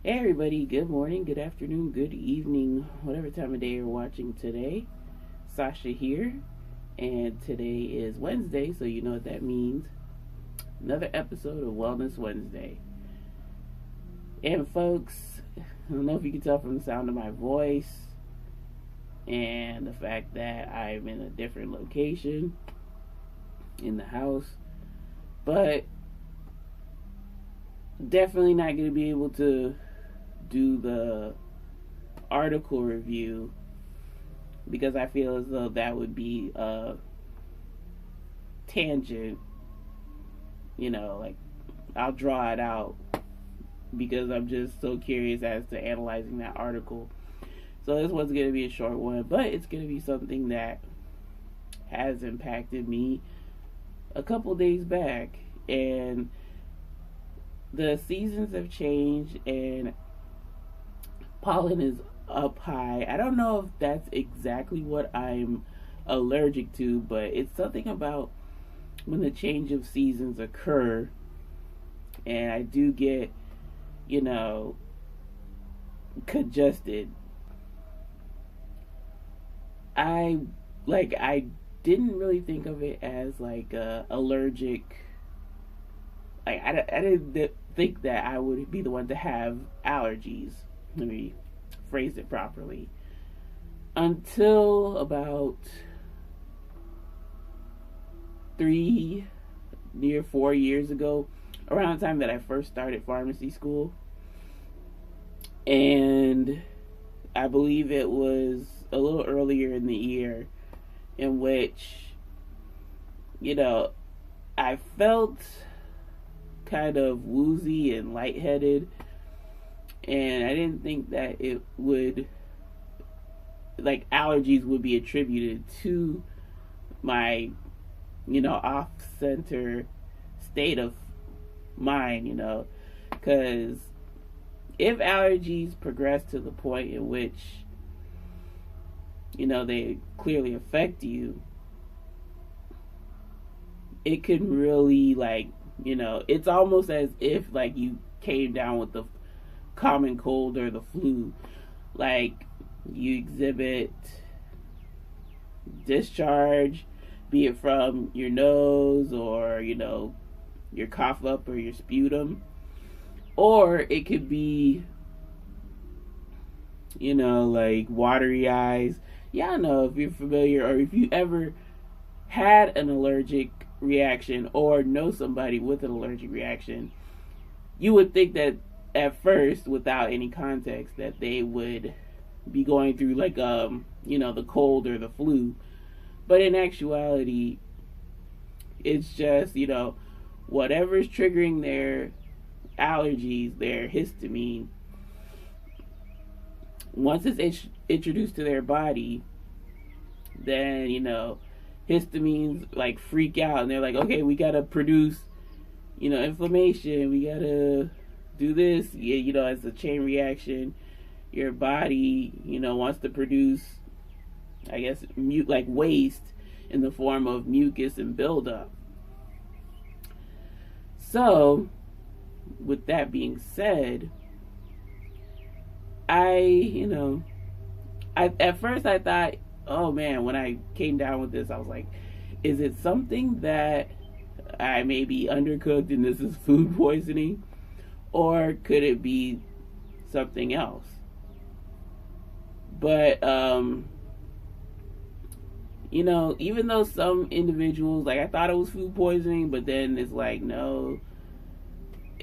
Hey everybody, good morning, good afternoon, good evening, whatever time of day you're watching today. Sasha here, and today is Wednesday, so you know what that means. Another episode of Wellness Wednesday. And folks, I don't know if you can tell from the sound of my voice and the fact that I'm in a different location in the house, but definitely not going to be able to do the article review because I feel as though that would be a tangent. Like I'll draw it out because I'm just so curious as to analyzing that article. So this one's going to be a short one, but it's going to be something that has impacted me a couple days back, and the seasons have changed and pollen is up high. I don't know if that's exactly what I'm allergic to, but it's something about when the change of seasons occur and I do get, congested. I didn't really think of it as like allergic. I didn't think that I would be the one to have allergies. Let me phrase it properly. Until about 4 years ago, around the time that I first started pharmacy school. And I believe it was a little earlier in the year in which, I felt kind of woozy and lightheaded, and I didn't think that it would, allergies would be attributed to my, off center state of mind, because if allergies progress to the point in which, they clearly affect you, it can really, it's almost as if, you came down with the common cold or the flu. You exhibit discharge, be it from your nose or, your cough up or your sputum. Or it could be, watery eyes. Yeah, I don't know if you're familiar or if you ever had an allergic reaction or know somebody with an allergic reaction. You would think that at first, without any context, that they would be going through the cold or the flu. But in actuality, it's just, whatever's triggering their allergies, their histamine, once it's introduced to their body, then, histamines freak out and they're like, okay, we gotta produce, inflammation, we gotta do this. Yeah, it's a chain reaction. Your body, wants to produce, I guess, waste in the form of mucus and buildup. So, with that being said, at first I thought, oh man, when I came down with this, I was like, is it something that I may be undercooked and this is food poisoning? Or could it be something else? But, even though some individuals, I thought it was food poisoning, but then it's no,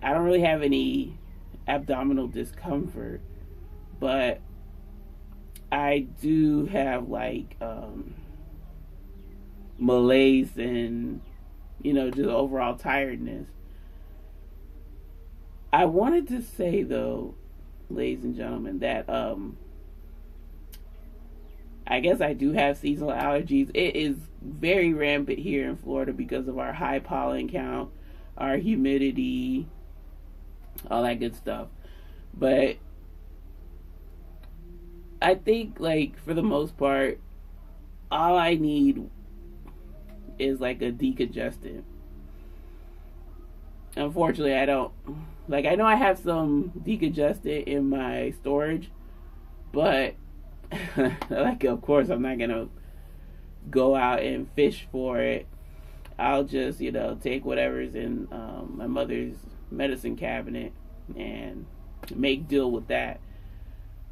I don't really have any abdominal discomfort, but I do have malaise and, just overall tiredness. I wanted to say though, ladies and gentlemen, that I guess I do have seasonal allergies. It is very rampant here in Florida because of our high pollen count, our humidity, all that good stuff. But I think, for the most part, all I need is a decongestant. unfortunately, I don't, like, I know I have some decongestant in my storage, but, like, of course, I'm not going to go out and fish for it. I'll just, take whatever's in my mother's medicine cabinet and make deal with that.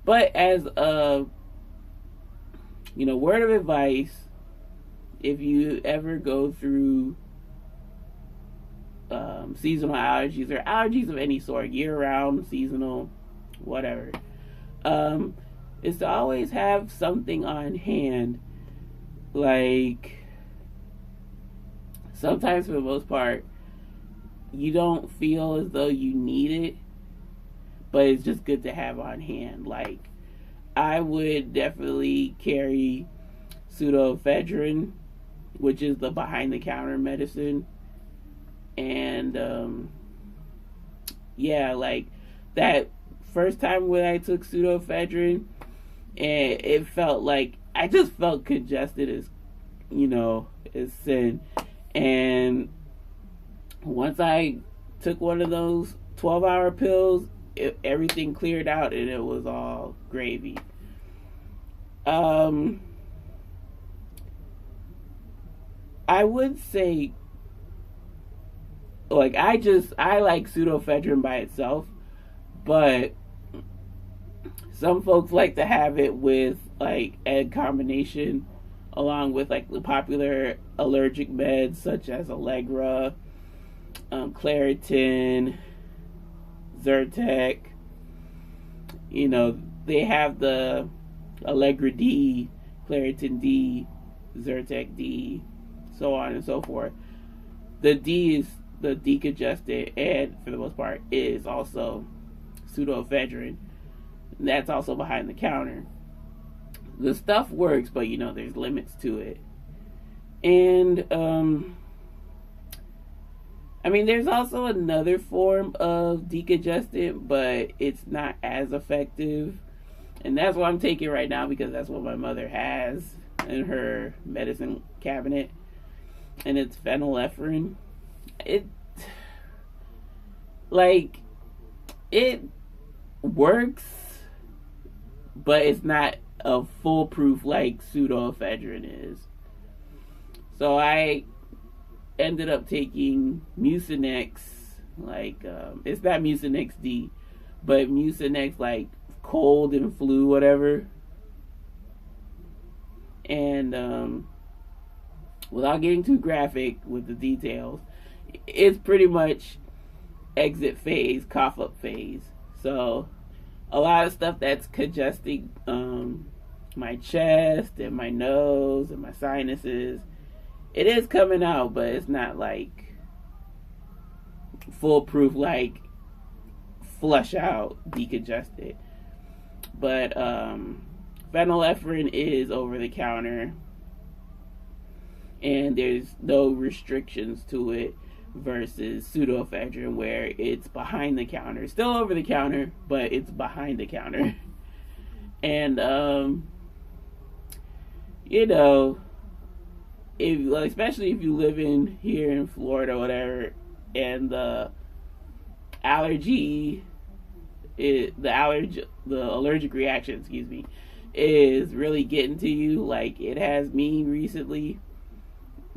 But as a, word of advice, if you ever go through seasonal allergies or allergies of any sort, year-round, seasonal, whatever, is to always have something on hand. Like, sometimes for the most part, you don't feel as though you need it, but it's just good to have on hand. Like, I would definitely carry pseudoephedrine, which is the behind-the-counter medicine. And, yeah, like, that first time when I took pseudoephedrine, and it felt like, I just felt congested as, as sin. And once I took one of those 12-hour pills, everything cleared out and it was all gravy. I would say, like, I like pseudoephedrine by itself, but some folks like to have it with, like, a combination along with, like, the popular allergic meds such as Allegra, Claritin, Zyrtec. They have the Allegra D, Claritin D, Zyrtec D, so on and so forth. The D is the decongestant, and for the most part is also pseudoephedrine. That's also behind the counter. The stuff works, but there's limits to it. And there's also another form of decongestant, but it's not as effective. And that's what I'm taking right now because that's what my mother has in her medicine cabinet. And it's phenylephrine. It works, but it's not a foolproof like pseudoephedrine is. So I ended up taking Mucinex, it's not Mucinex D, but Mucinex, like, cold and flu, whatever. And without getting too graphic with the details, it's pretty much exit phase, cough up phase. So a lot of stuff that's congesting my chest and my nose and my sinuses, it is coming out, but it's not like foolproof, like flush out decongested. But phenylephrine is over the counter, and there's no restrictions to it versus pseudoephedrine where it's behind the counter. Still over the counter, but it's behind the counter. And especially if you live here in Florida or whatever, and the allergic reaction, is really getting to you, like it has me recently,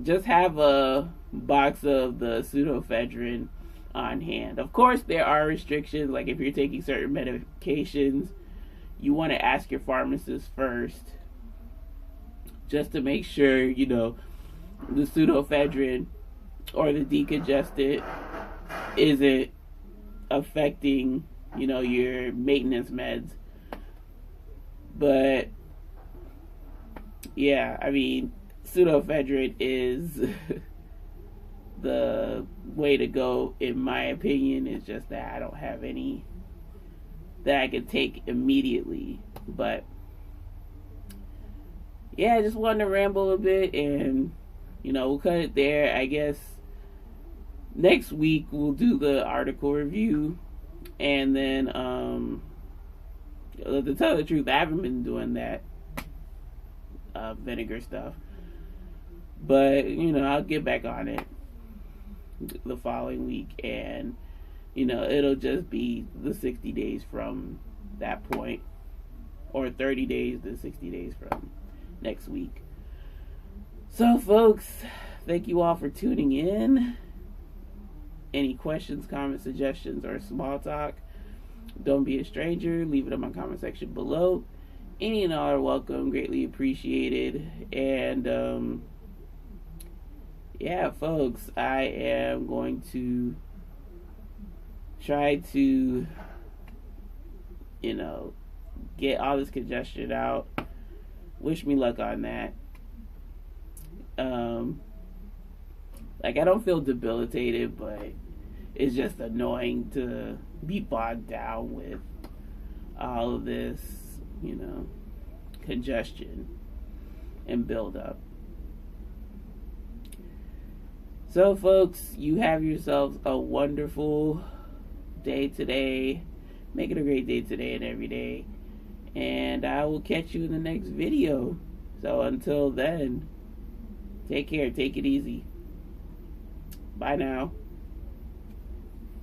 just have a box of the pseudoephedrine on hand. Of course, there are restrictions, like if you're taking certain medications, you want to ask your pharmacist first, just to make sure, the pseudoephedrine or the decongestant isn't affecting, your maintenance meds. But, yeah, pseudoephedrine is the way to go, in my opinion. It's just that I don't have any that I could take immediately. But, yeah, I just wanted to ramble a bit, and, we'll cut it there. I guess next week we'll do the article review, and then, to tell the truth, I haven't been doing that vinegar stuff. But, I'll get back on it. the following week, and it'll just be the 60 days from that point, or 30 days to 60 days from next week. So folks, thank you all for tuning in. Any questions, comments, suggestions, or small talk, don't be a stranger. Leave it in my comment section below. Any and all are welcome, greatly appreciated. And yeah, folks, I am going to try to get all this congestion out. Wish me luck on that. Like, I don't feel debilitated, but it's just annoying to be bogged down with all of this, congestion and buildup. So, folks, you have yourselves a wonderful day today. Make it a great day today and every day. And I will catch you in the next video. So, until then, take care. Take it easy. Bye now.